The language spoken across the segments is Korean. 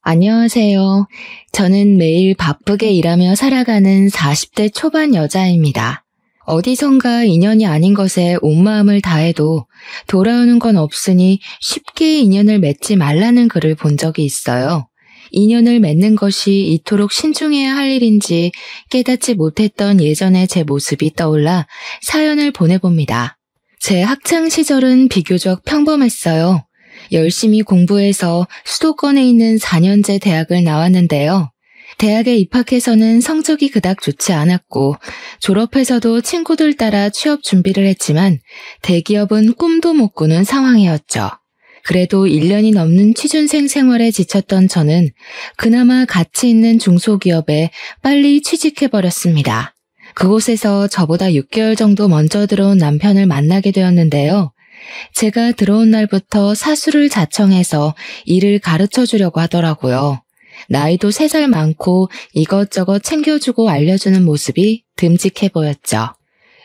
안녕하세요. 저는 매일 바쁘게 일하며 살아가는 40대 초반 여자입니다. 어디선가 인연이 아닌 것에 온 마음을 다해도 돌아오는 건 없으니 쉽게 인연을 맺지 말라는 글을 본 적이 있어요. 인연을 맺는 것이 이토록 신중해야 할 일인지 깨닫지 못했던 예전의 제 모습이 떠올라 사연을 보내봅니다. 제 학창 시절은 비교적 평범했어요. 열심히 공부해서 수도권에 있는 4년제 대학을 나왔는데요. 대학에 입학해서는 성적이 그닥 좋지 않았고 졸업해서도 친구들 따라 취업 준비를 했지만 대기업은 꿈도 못 꾸는 상황이었죠. 그래도 1년이 넘는 취준생 생활에 지쳤던 저는 그나마 가치 있는 중소기업에 빨리 취직해버렸습니다. 그곳에서 저보다 6개월 정도 먼저 들어온 남편을 만나게 되었는데요. 제가 들어온 날부터 사수를 자청해서 일을 가르쳐 주려고 하더라고요. 나이도 3살 많고 이것저것 챙겨주고 알려주는 모습이 듬직해 보였죠.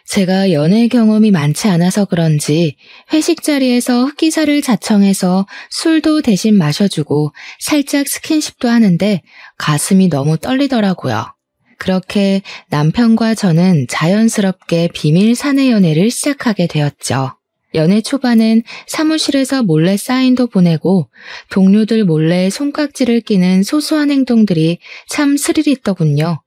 제가 연애 경험이 많지 않아서 그런지 회식 자리에서 흑기사를 자청해서 술도 대신 마셔주고 살짝 스킨십도 하는데 가슴이 너무 떨리더라고요. 그렇게 남편과 저는 자연스럽게 비밀 사내 연애를 시작하게 되었죠. 연애 초반엔 사무실에서 몰래 사인도 보내고 동료들 몰래 손깍지를 끼는 소소한 행동들이 참 스릴 있더군요.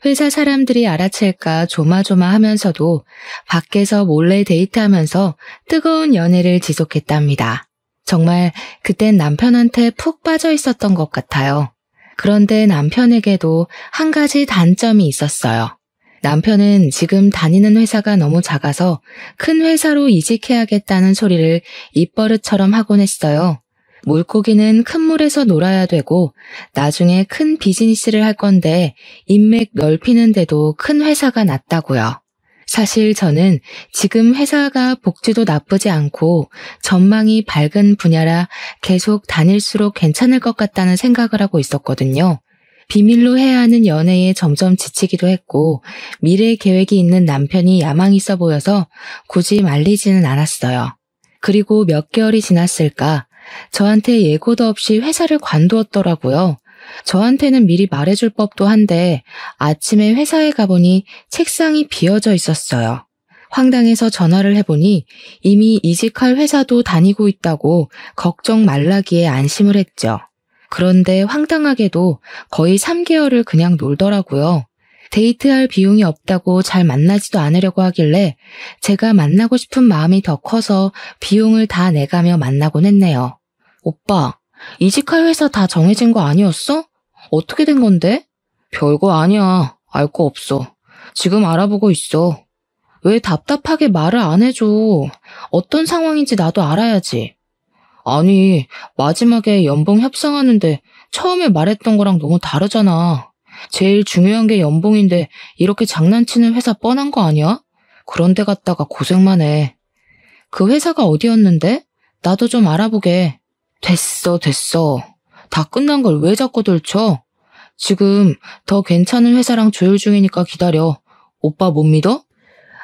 회사 사람들이 알아챌까 조마조마하면서도 밖에서 몰래 데이트하면서 뜨거운 연애를 지속했답니다. 정말 그땐 남편한테 푹 빠져 있었던 것 같아요. 그런데 남편에게도 한 가지 단점이 있었어요. 남편은 지금 다니는 회사가 너무 작아서 큰 회사로 이직해야겠다는 소리를 입버릇처럼 하곤 했어요. 물고기는 큰 물에서 놀아야 되고 나중에 큰 비즈니스를 할 건데 인맥 넓히는데도 큰 회사가 낫다고요. 사실 저는 지금 회사가 복지도 나쁘지 않고 전망이 밝은 분야라 계속 다닐수록 괜찮을 것 같다는 생각을 하고 있었거든요. 비밀로 해야 하는 연애에 점점 지치기도 했고 미래 계획이 있는 남편이 야망 있어 보여서 굳이 말리지는 않았어요. 그리고 몇 개월이 지났을까 저한테 예고도 없이 회사를 관두었더라고요. 저한테는 미리 말해줄 법도 한데 아침에 회사에 가보니 책상이 비어져 있었어요. 황당해서 전화를 해보니 이미 이직할 회사도 다니고 있다고 걱정 말라기에 안심을 했죠. 그런데 황당하게도 거의 3개월을 그냥 놀더라고요. 데이트할 비용이 없다고 잘 만나지도 않으려고 하길래 제가 만나고 싶은 마음이 더 커서 비용을 다 내가며 만나곤 했네요. 오빠, 이직할 회사 다 정해진 거 아니었어? 어떻게 된 건데? 별거 아니야. 알 거 없어. 지금 알아보고 있어. 왜 답답하게 말을 안 해줘. 어떤 상황인지 나도 알아야지. 아니, 마지막에 연봉 협상하는데 처음에 말했던 거랑 너무 다르잖아. 제일 중요한 게 연봉인데 이렇게 장난치는 회사 뻔한 거 아니야? 그런 데 갔다가 고생만 해. 그 회사가 어디였는데? 나도 좀 알아보게. 됐어. 다 끝난 걸 왜 자꾸 들춰? 지금 더 괜찮은 회사랑 조율 중이니까 기다려. 오빠 못 믿어?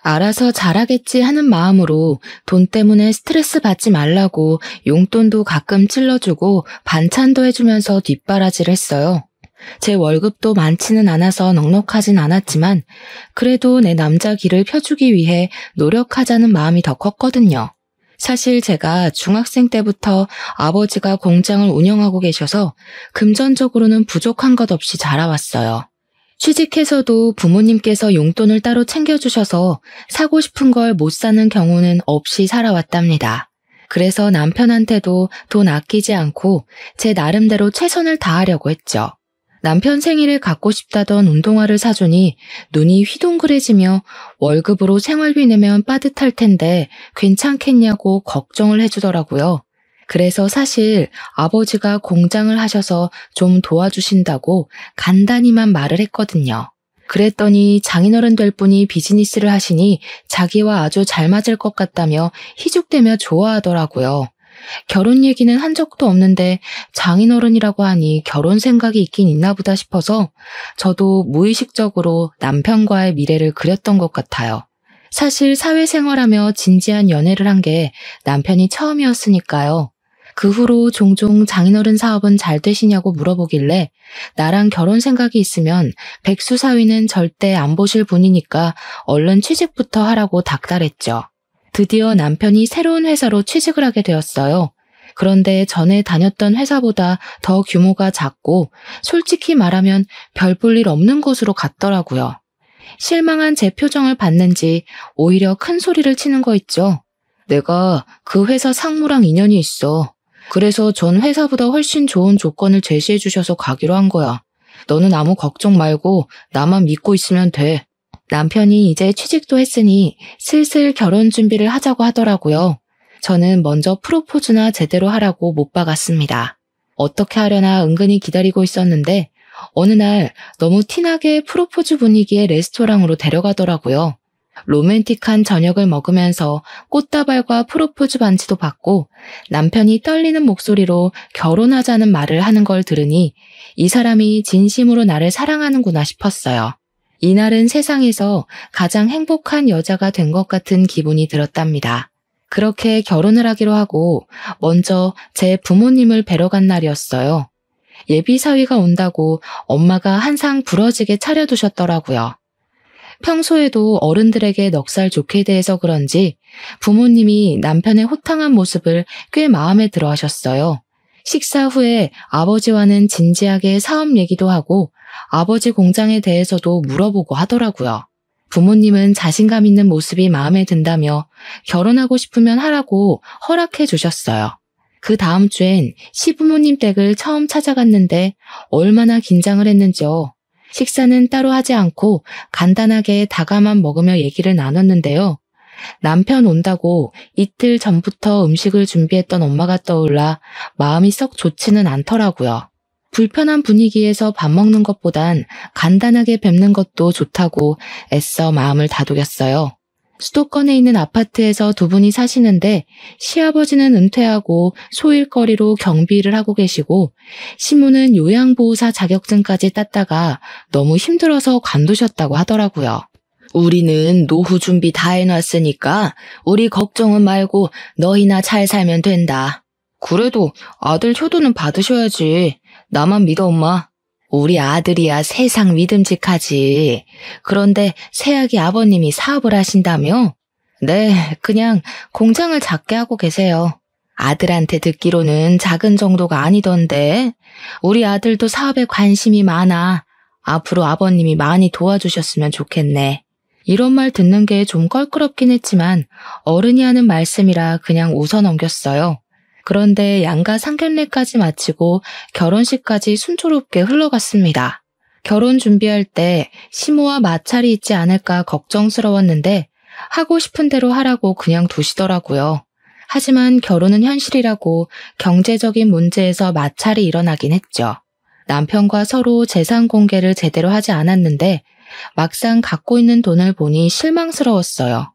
알아서 잘하겠지 하는 마음으로 돈 때문에 스트레스 받지 말라고 용돈도 가끔 찔러주고 반찬도 해주면서 뒷바라지를 했어요. 제 월급도 많지는 않아서 넉넉하진 않았지만 그래도 내 남자 길을 펴주기 위해 노력하자는 마음이 더 컸거든요. 사실 제가 중학생 때부터 아버지가 공장을 운영하고 계셔서 금전적으로는 부족한 것 없이 자라왔어요. 취직해서도 부모님께서 용돈을 따로 챙겨주셔서 사고 싶은 걸 못 사는 경우는 없이 살아왔답니다. 그래서 남편한테도 돈 아끼지 않고 제 나름대로 최선을 다하려고 했죠. 남편 생일에 갖고 싶다던 운동화를 사주니 눈이 휘둥그레지며 월급으로 생활비 내면 빠듯할 텐데 괜찮겠냐고 걱정을 해주더라고요. 그래서 사실 아버지가 공장을 하셔서 좀 도와주신다고 간단히만 말을 했거든요. 그랬더니 장인어른 될 분이 비즈니스를 하시니 자기와 아주 잘 맞을 것 같다며 희죽대며 좋아하더라고요. 결혼 얘기는 한 적도 없는데 장인어른이라고 하니 결혼 생각이 있긴 있나 보다 싶어서 저도 무의식적으로 남편과의 미래를 그렸던 것 같아요. 사실 사회생활하며 진지한 연애를 한 게 남편이 처음이었으니까요. 그 후로 종종 장인어른 사업은 잘 되시냐고 물어보길래 나랑 결혼 생각이 있으면 백수 사위는 절대 안 보실 분이니까 얼른 취직부터 하라고 닥달했죠. 드디어 남편이 새로운 회사로 취직을 하게 되었어요. 그런데 전에 다녔던 회사보다 더 규모가 작고 솔직히 말하면 별 볼 일 없는 곳으로 갔더라고요. 실망한 제 표정을 봤는지 오히려 큰 소리를 치는 거 있죠. 내가 그 회사 상무랑 인연이 있어. 그래서 전 회사보다 훨씬 좋은 조건을 제시해 주셔서 가기로 한 거야. 너는 아무 걱정 말고 나만 믿고 있으면 돼. 남편이 이제 취직도 했으니 슬슬 결혼 준비를 하자고 하더라고요. 저는 먼저 프로포즈나 제대로 하라고 못 박았습니다. 어떻게 하려나 은근히 기다리고 있었는데 어느 날 너무 티나게 프로포즈 분위기의 레스토랑으로 데려가더라고요. 로맨틱한 저녁을 먹으면서 꽃다발과 프로포즈 반지도 받고 남편이 떨리는 목소리로 결혼하자는 말을 하는 걸 들으니 이 사람이 진심으로 나를 사랑하는구나 싶었어요. 이날은 세상에서 가장 행복한 여자가 된 것 같은 기분이 들었답니다. 그렇게 결혼을 하기로 하고 먼저 제 부모님을 뵈러 간 날이었어요. 예비 사위가 온다고 엄마가 한상 부러지게 차려두셨더라고요. 평소에도 어른들에게 넉살 좋게 대해서 그런지 부모님이 남편의 호탕한 모습을 꽤 마음에 들어 하셨어요. 식사 후에 아버지와는 진지하게 사업 얘기도 하고 아버지 공장에 대해서도 물어보고 하더라고요. 부모님은 자신감 있는 모습이 마음에 든다며 결혼하고 싶으면 하라고 허락해 주셨어요. 그 다음 주엔 시부모님 댁을 처음 찾아갔는데 얼마나 긴장을 했는지요. 식사는 따로 하지 않고 간단하게 다가만 먹으며 얘기를 나눴는데요. 남편 온다고 이틀 전부터 음식을 준비했던 엄마가 떠올라 마음이 썩 좋지는 않더라고요. 불편한 분위기에서 밥 먹는 것보단 간단하게 뵙는 것도 좋다고 애써 마음을 다독였어요. 수도권에 있는 아파트에서 두 분이 사시는데 시아버지는 은퇴하고 소일거리로 경비 일을 하고 계시고 시모는 요양보호사 자격증까지 땄다가 너무 힘들어서 관두셨다고 하더라고요. 우리는 노후 준비 다 해놨으니까 우리 걱정은 말고 너희나 잘 살면 된다. 그래도 아들 효도는 받으셔야지. 나만 믿어 엄마. 우리 아들이야 세상 믿음직하지. 그런데 새아기 아버님이 사업을 하신다며? 네, 그냥 공장을 작게 하고 계세요. 아들한테 듣기로는 작은 정도가 아니던데. 우리 아들도 사업에 관심이 많아. 앞으로 아버님이 많이 도와주셨으면 좋겠네. 이런 말 듣는 게 좀 껄끄럽긴 했지만 어른이 하는 말씀이라 그냥 웃어 넘겼어요. 그런데 양가 상견례까지 마치고 결혼식까지 순조롭게 흘러갔습니다. 결혼 준비할 때 시모와 마찰이 있지 않을까 걱정스러웠는데 하고 싶은 대로 하라고 그냥 두시더라고요. 하지만 결혼은 현실이라고 경제적인 문제에서 마찰이 일어나긴 했죠. 남편과 서로 재산 공개를 제대로 하지 않았는데 막상 갖고 있는 돈을 보니 실망스러웠어요.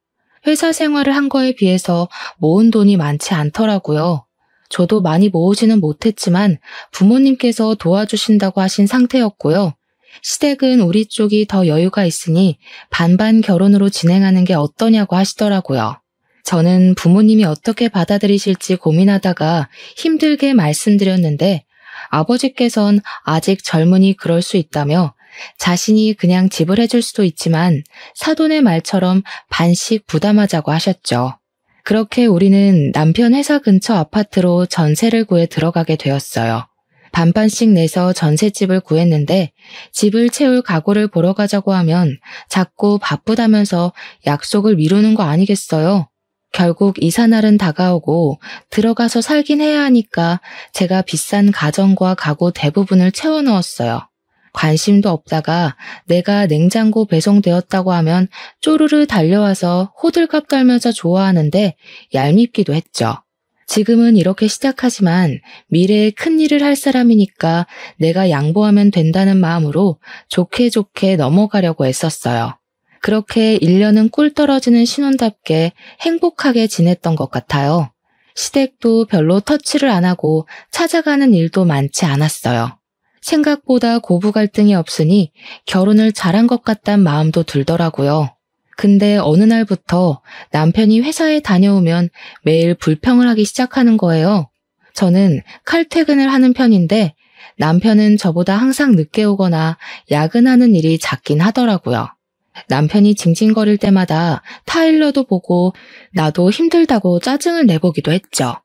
회사 생활을 한 거에 비해서 모은 돈이 많지 않더라고요. 저도 많이 모으지는 못했지만 부모님께서 도와주신다고 하신 상태였고요. 시댁은 우리 쪽이 더 여유가 있으니 반반 결혼으로 진행하는 게 어떠냐고 하시더라고요. 저는 부모님이 어떻게 받아들이실지 고민하다가 힘들게 말씀드렸는데 아버지께선 아직 젊으니 그럴 수 있다며 자신이 그냥 지불해줄 수도 있지만 사돈의 말처럼 반씩 부담하자고 하셨죠. 그렇게 우리는 남편 회사 근처 아파트로 전세를 구해 들어가게 되었어요. 반반씩 내서 전셋집을 구했는데 집을 채울 가구를 보러 가자고 하면 자꾸 바쁘다면서 약속을 미루는 거 아니겠어요? 결국 이사날은 다가오고 들어가서 살긴 해야 하니까 제가 비싼 가전과 가구 대부분을 채워 넣었어요. 관심도 없다가 내가 냉장고 배송되었다고 하면 쪼르르 달려와서 호들갑 떨면서 좋아하는데 얄밉기도 했죠. 지금은 이렇게 시작하지만 미래에 큰일을 할 사람이니까 내가 양보하면 된다는 마음으로 좋게 좋게 넘어가려고 애썼어요. 그렇게 1년은 꿀 떨어지는 신혼답게 행복하게 지냈던 것 같아요. 시댁도 별로 터치를 안 하고 찾아가는 일도 많지 않았어요. 생각보다 고부 갈등이 없으니 결혼을 잘한 것 같단 마음도 들더라고요. 근데 어느 날부터 남편이 회사에 다녀오면 매일 불평을 하기 시작하는 거예요. 저는 칼퇴근을 하는 편인데 남편은 저보다 항상 늦게 오거나 야근하는 일이 잦긴 하더라고요. 남편이 징징거릴 때마다 타일러도 보고 나도 힘들다고 짜증을 내보기도 했죠.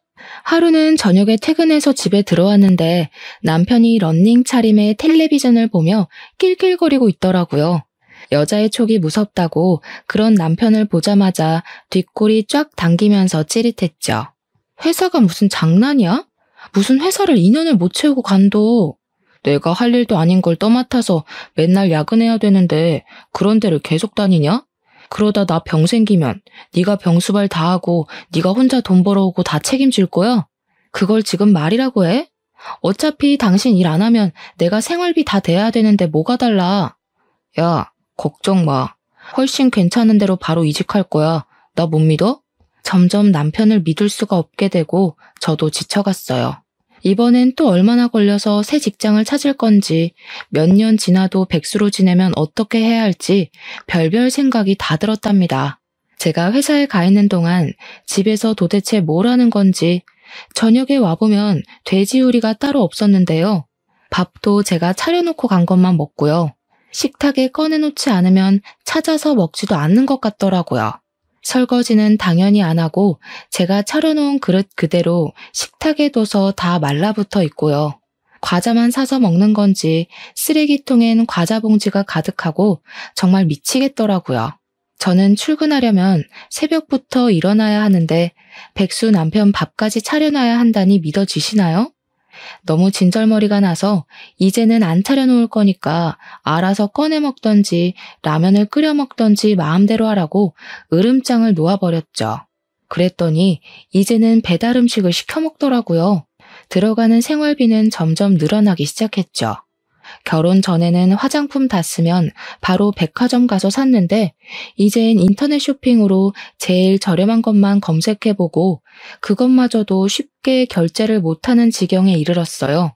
하루는 저녁에 퇴근해서 집에 들어왔는데 남편이 런닝 차림에 텔레비전을 보며 낄낄거리고 있더라고요. 여자의 촉이 무섭다고 그런 남편을 보자마자 뒷골이 쫙 당기면서 찌릿했죠. 회사가 무슨 장난이야? 무슨 회사를 2년을 못 채우고 간도. 내가 할 일도 아닌 걸 떠맡아서 맨날 야근해야 되는데 그런 데를 계속 다니냐? 그러다 나 병 생기면 네가 병수발 다 하고 네가 혼자 돈 벌어오고 다 책임질 거야? 그걸 지금 말이라고 해? 어차피 당신 일 안 하면 내가 생활비 다 대야 되는데 뭐가 달라? 야, 걱정 마. 훨씬 괜찮은 데로 바로 이직할 거야. 나 못 믿어? 점점 남편을 믿을 수가 없게 되고 저도 지쳐갔어요. 이번엔 또 얼마나 걸려서 새 직장을 찾을 건지, 몇 년 지나도 백수로 지내면 어떻게 해야 할지 별별 생각이 다 들었답니다. 제가 회사에 가 있는 동안 집에서 도대체 뭘 하는 건지, 저녁에 와보면 돼지우리가 따로 없었는데요. 밥도 제가 차려놓고 간 것만 먹고요. 식탁에 꺼내놓지 않으면 찾아서 먹지도 않는 것 같더라고요. 설거지는 당연히 안 하고 제가 차려놓은 그릇 그대로 식탁에 둬서 다 말라붙어 있고요. 과자만 사서 먹는 건지 쓰레기통엔 과자 봉지가 가득하고 정말 미치겠더라고요. 저는 출근하려면 새벽부터 일어나야 하는데 백수 남편 밥까지 차려놔야 한다니 믿어지시나요? 너무 진절머리가 나서 이제는 안 차려놓을 거니까 알아서 꺼내 먹던지 라면을 끓여 먹던지 마음대로 하라고 으름장을 놓아버렸죠. 그랬더니 이제는 배달 음식을 시켜 먹더라고요. 들어가는 생활비는 점점 늘어나기 시작했죠. 결혼 전에는 화장품 다 쓰면 바로 백화점 가서 샀는데 이젠 인터넷 쇼핑으로 제일 저렴한 것만 검색해보고 그것마저도 쉽게 결제를 못하는 지경에 이르렀어요.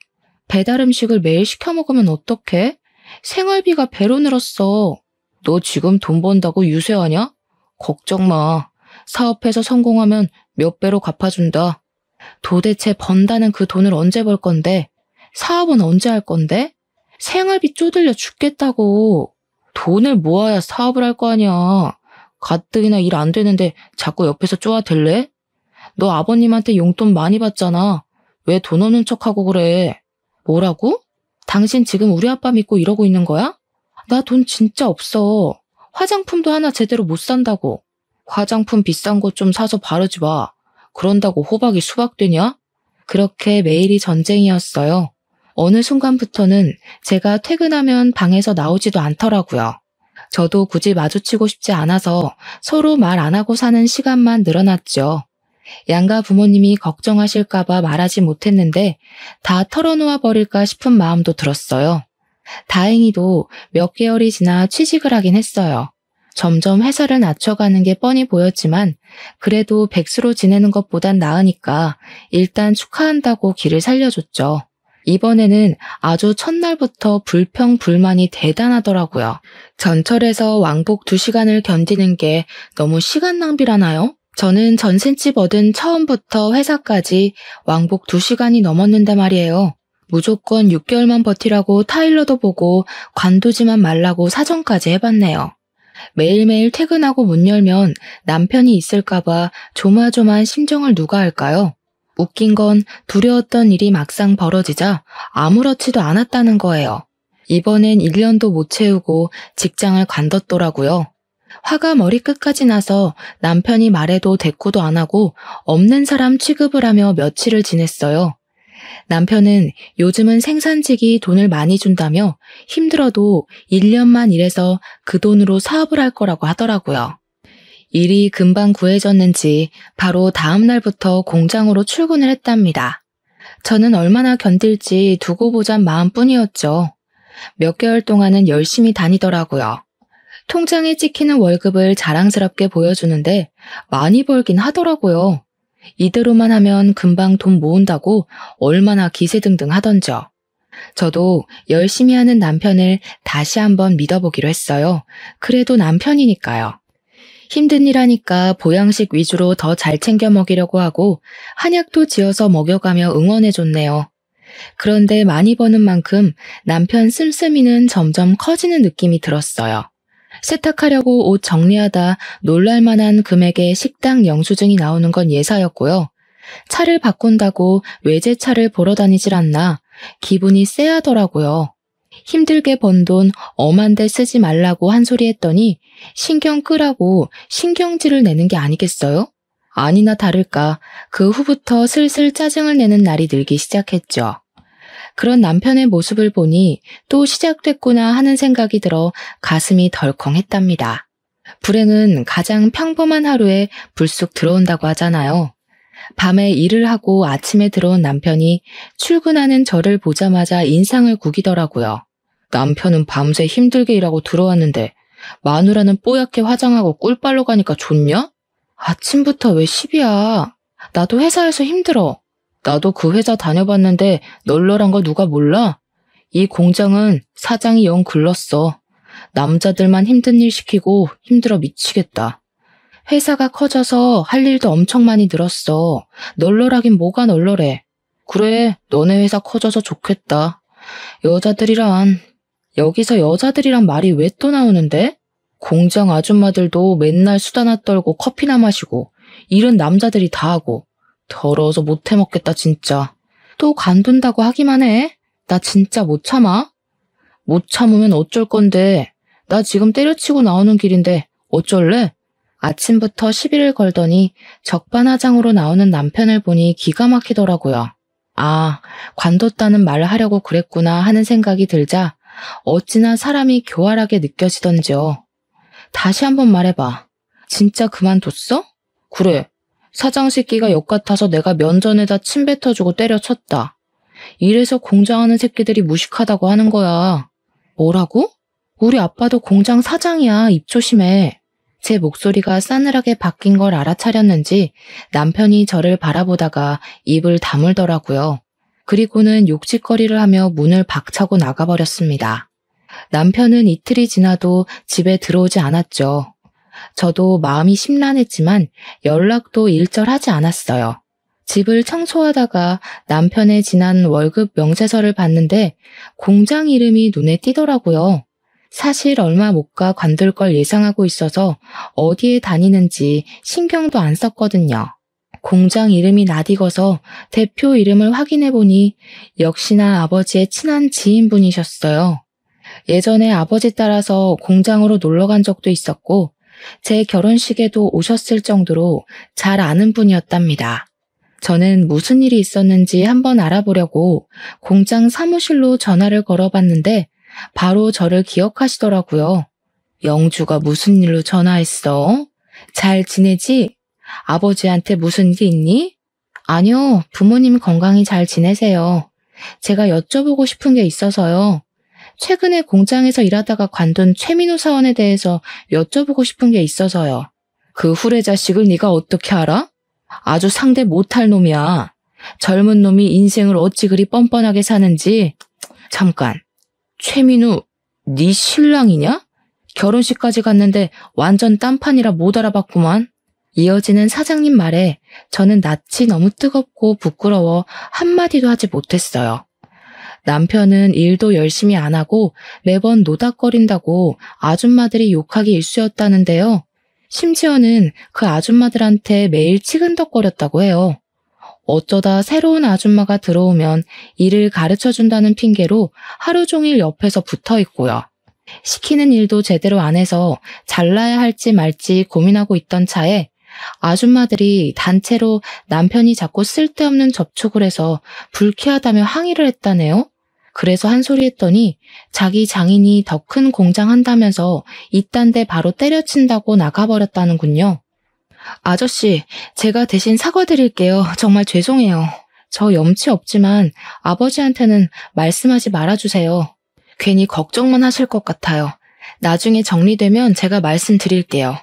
배달 음식을 매일 시켜 먹으면 어떡해? 생활비가 배로 늘었어. 너 지금 돈 번다고 유세하냐? 걱정 마. 사업해서 성공하면 몇 배로 갚아준다. 도대체 번다는 그 돈을 언제 벌 건데? 사업은 언제 할 건데? 생활비 쪼들려 죽겠다고. 돈을 모아야 사업을 할 거 아니야. 가뜩이나 일 안 되는데 자꾸 옆에서 쪼아댈래? 너 아버님한테 용돈 많이 받잖아. 왜 돈 없는 척하고 그래? 뭐라고? 당신 지금 우리 아빠 믿고 이러고 있는 거야? 나 돈 진짜 없어. 화장품도 하나 제대로 못 산다고. 화장품 비싼 거 좀 사서 바르지 마. 그런다고 호박이 수박되냐? 그렇게 매일이 전쟁이었어요. 어느 순간부터는 제가 퇴근하면 방에서 나오지도 않더라고요. 저도 굳이 마주치고 싶지 않아서 서로 말 안 하고 사는 시간만 늘어났죠. 양가 부모님이 걱정하실까봐 말하지 못했는데 다 털어놓아 버릴까 싶은 마음도 들었어요. 다행히도 몇 개월이 지나 취직을 하긴 했어요. 점점 회사를 낮춰가는 게 뻔히 보였지만 그래도 백수로 지내는 것보단 나으니까 일단 축하한다고 길을 살려줬죠. 이번에는 아주 첫날부터 불평불만이 대단하더라고요. 전철에서 왕복 2시간을 견디는 게 너무 시간 낭비라나요? 저는 전셋집 얻은 처음부터 회사까지 왕복 2시간이 넘었는데 말이에요. 무조건 6개월만 버티라고 타일러도 보고 관두지만 말라고 사정까지 해봤네요. 매일매일 퇴근하고 문 열면 남편이 있을까봐 조마조마한 심정을 누가 알까요? 웃긴 건 두려웠던 일이 막상 벌어지자 아무렇지도 않았다는 거예요. 이번엔 1년도 못 채우고 직장을 관뒀더라고요. 화가 머리끝까지 나서 남편이 말해도 대꾸도 안 하고 없는 사람 취급을 하며 며칠을 지냈어요. 남편은 요즘은 생산직이 돈을 많이 준다며 힘들어도 1년만 일해서 그 돈으로 사업을 할 거라고 하더라고요. 일이 금방 구해졌는지 바로 다음 날부터 공장으로 출근을 했답니다. 저는 얼마나 견딜지 두고 보잔 마음뿐이었죠. 몇 개월 동안은 열심히 다니더라고요. 통장에 찍히는 월급을 자랑스럽게 보여주는데 많이 벌긴 하더라고요. 이대로만 하면 금방 돈 모은다고 얼마나 기세등등 하던지요. 저도 열심히 하는 남편을 다시 한번 믿어보기로 했어요. 그래도 남편이니까요. 힘든 일 하니까 보양식 위주로 더 잘 챙겨 먹이려고 하고 한약도 지어서 먹여가며 응원해줬네요. 그런데 많이 버는 만큼 남편 씀씀이는 점점 커지는 느낌이 들었어요. 세탁하려고 옷 정리하다 놀랄만한 금액의 식당 영수증이 나오는 건 예사였고요. 차를 바꾼다고 외제차를 보러 다니질 않나 기분이 쎄하더라고요. 힘들게 번 돈 엄한데 쓰지 말라고 한 소리 했더니 신경 끄라고 신경질을 내는 게 아니겠어요? 아니나 다를까 그 후부터 슬슬 짜증을 내는 날이 늘기 시작했죠. 그런 남편의 모습을 보니 또 시작됐구나 하는 생각이 들어 가슴이 덜컹했답니다. 불행은 가장 평범한 하루에 불쑥 들어온다고 하잖아요. 밤에 일을 하고 아침에 들어온 남편이 출근하는 저를 보자마자 인상을 구기더라고요. 남편은 밤새 힘들게 일하고 들어왔는데 마누라는 뽀얗게 화장하고 꿀빨로 가니까 좋냐? 아침부터 왜 시비야? 나도 회사에서 힘들어. 나도 그 회사 다녀봤는데 널널한 거 누가 몰라? 이 공장은 사장이 영 글렀어. 남자들만 힘든 일 시키고 힘들어 미치겠다. 회사가 커져서 할 일도 엄청 많이 늘었어. 널널하긴 뭐가 널널해. 그래, 너네 회사 커져서 좋겠다. 여자들이란... 여기서 여자들이란 말이 왜 또 나오는데? 공장 아줌마들도 맨날 수다나 떨고 커피나 마시고 일은 남자들이 다 하고 더러워서 못 해먹겠다 진짜. 또 관둔다고 하기만 해? 나 진짜 못 참아? 못 참으면 어쩔 건데. 나 지금 때려치고 나오는 길인데 어쩔래? 아침부터 시비를 걸더니 적반하장으로 나오는 남편을 보니 기가 막히더라고요. 아, 관뒀다는 말을 하려고 그랬구나 하는 생각이 들자 어찌나 사람이 교활하게 느껴지던지요. 다시 한번 말해봐. 진짜 그만뒀어? 그래. 사장 새끼가 역 같아서 내가 면전에다 침 뱉어주고 때려쳤다. 이래서 공장하는 새끼들이 무식하다고 하는 거야. 뭐라고? 우리 아빠도 공장 사장이야. 입 조심해. 제 목소리가 싸늘하게 바뀐 걸 알아차렸는지 남편이 저를 바라보다가 입을 다물더라고요. 그리고는 욕짓거리를 하며 문을 박차고 나가버렸습니다. 남편은 이틀이 지나도 집에 들어오지 않았죠. 저도 마음이 심란했지만 연락도 일절하지 않았어요. 집을 청소하다가 남편의 지난 월급 명세서를 봤는데 공장 이름이 눈에 띄더라고요. 사실 얼마 못 가 관둘 걸 예상하고 있어서 어디에 다니는지 신경도 안 썼거든요. 공장 이름이 낯익어서 대표 이름을 확인해보니 역시나 아버지의 친한 지인분이셨어요. 예전에 아버지 따라서 공장으로 놀러 간 적도 있었고 제 결혼식에도 오셨을 정도로 잘 아는 분이었답니다. 저는 무슨 일이 있었는지 한번 알아보려고 공장 사무실로 전화를 걸어봤는데 바로 저를 기억하시더라고요. 영주가 무슨 일로 전화했어? 잘 지내지? 아버지한테 무슨 일이 있니? 아니요, 부모님 건강히 잘 지내세요. 제가 여쭤보고 싶은 게 있어서요. 최근에 공장에서 일하다가 관둔 최민우 사원에 대해서 여쭤보고 싶은 게 있어서요. 그 후레 자식을 네가 어떻게 알아? 아주 상대 못할 놈이야. 젊은 놈이 인생을 어찌 그리 뻔뻔하게 사는지. 잠깐, 최민우 네 신랑이냐? 결혼식까지 갔는데 완전 딴판이라 못 알아봤구만. 이어지는 사장님 말에 저는 낯이 너무 뜨겁고 부끄러워 한마디도 하지 못했어요. 남편은 일도 열심히 안 하고 매번 노닥거린다고 아줌마들이 욕하기 일쑤였다는데요. 심지어는 그 아줌마들한테 매일 치근덕거렸다고 해요. 어쩌다 새로운 아줌마가 들어오면 일을 가르쳐준다는 핑계로 하루 종일 옆에서 붙어 있고요. 시키는 일도 제대로 안 해서 잘라야 할지 말지 고민하고 있던 차에 아줌마들이 단체로 남편이 자꾸 쓸데없는 접촉을 해서 불쾌하다며 항의를 했다네요. 그래서 한 소리 했더니 자기 장인이 더 큰 공장 한다면서 이딴 데 바로 때려친다고 나가버렸다는군요. 아저씨, 제가 대신 사과드릴게요. 정말 죄송해요. 저 염치 없지만 아버지한테는 말씀하지 말아주세요. 괜히 걱정만 하실 것 같아요. 나중에 정리되면 제가 말씀드릴게요.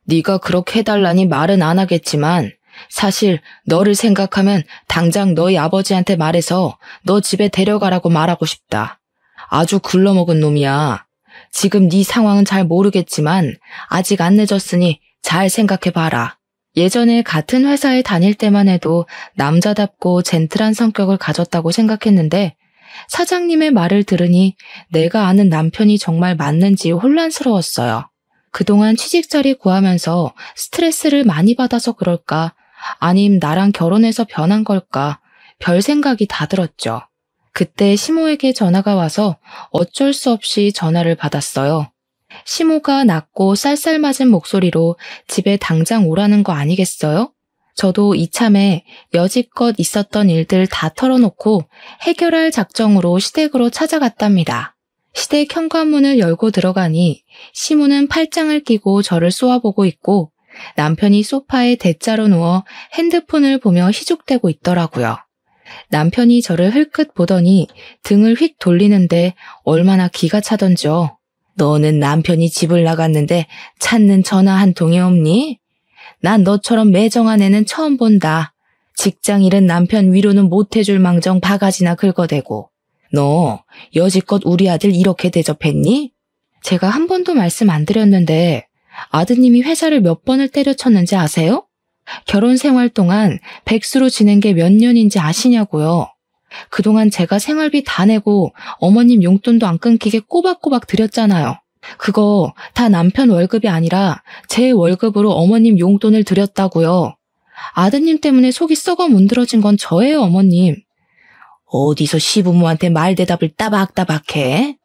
네가 그렇게 해달라니 말은 안 하겠지만 사실 너를 생각하면 당장 너희 아버지한테 말해서 너 집에 데려가라고 말하고 싶다. 아주 글러먹은 놈이야. 지금 네 상황은 잘 모르겠지만 아직 안 늦었으니 잘 생각해봐라. 예전에 같은 회사에 다닐 때만 해도 남자답고 젠틀한 성격을 가졌다고 생각했는데 사장님의 말을 들으니 내가 아는 남편이 정말 맞는지 혼란스러웠어요. 그동안 취직자리 구하면서 스트레스를 많이 받아서 그럴까? 아님 나랑 결혼해서 변한 걸까? 별 생각이 다 들었죠. 그때 시모에게 전화가 와서 어쩔 수 없이 전화를 받았어요. 시모가 낮고 쌀쌀맞은 목소리로 집에 당장 오라는 거 아니겠어요? 저도 이참에 여지껏 있었던 일들 다 털어놓고 해결할 작정으로 시댁으로 찾아갔답니다. 시댁 현관문을 열고 들어가니 시모는 팔짱을 끼고 저를 쏘아보고 있고 남편이 소파에 대자로 누워 핸드폰을 보며 희죽대고 있더라고요. 남편이 저를 흘끗 보더니 등을 휙 돌리는데 얼마나 기가 차던지요. 너는 남편이 집을 나갔는데 찾는 전화 한 통이 없니? 난 너처럼 매정한 애는 처음 본다. 직장 잃은 남편 위로는 못해줄 망정 바가지나 긁어대고. 너 여지껏 우리 아들 이렇게 대접했니? 제가 한 번도 말씀 안 드렸는데 아드님이 회사를 몇 번을 때려쳤는지 아세요? 결혼 생활 동안 백수로 지낸 게 몇 년인지 아시냐고요. 그동안 제가 생활비 다 내고 어머님 용돈도 안 끊기게 꼬박꼬박 드렸잖아요. 그거 다 남편 월급이 아니라 제 월급으로 어머님 용돈을 드렸다고요. 아드님 때문에 속이 썩어 문드러진 건 저예요, 어머님. 어디서 시부모한테 말대답을 따박따박해?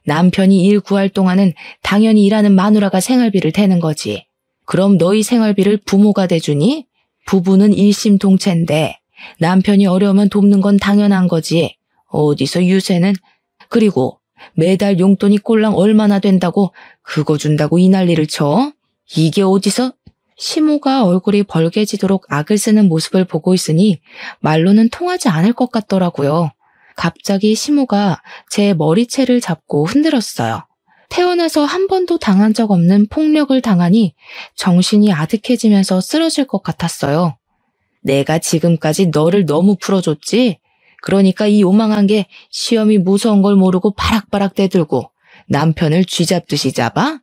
남편이 일 구할 동안은 당연히 일하는 마누라가 생활비를 대는 거지. 그럼 너희 생활비를 부모가 대주니? 부부는 일심동체인데 남편이 어려우면 돕는 건 당연한 거지. 어디서 유세는? 그리고 매달 용돈이 꼴랑 얼마나 된다고 그거 준다고 이 난리를 쳐? 이게 어디서? 시모가 얼굴이 벌개지도록 악을 쓰는 모습을 보고 있으니 말로는 통하지 않을 것 같더라고요. 갑자기 시모가 제 머리채를 잡고 흔들었어요. 태어나서 한 번도 당한 적 없는 폭력을 당하니 정신이 아득해지면서 쓰러질 것 같았어요. 내가 지금까지 너를 너무 풀어줬지? 그러니까 이 요망한 게 시험이 무서운 걸 모르고 바락바락 대들고 남편을 쥐잡듯이 잡아?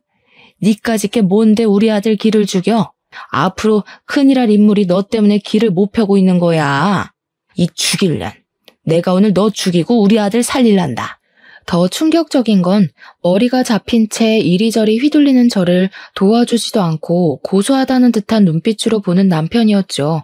니까짓 게 뭔데 우리 아들 기를 죽여? 앞으로 큰일 할 인물이 너 때문에 길을 못 펴고 있는 거야. 이 죽일란. 내가 오늘 너 죽이고 우리 아들 살릴란다. 더 충격적인 건 머리가 잡힌 채 이리저리 휘둘리는 저를 도와주지도 않고 고소하다는 듯한 눈빛으로 보는 남편이었죠.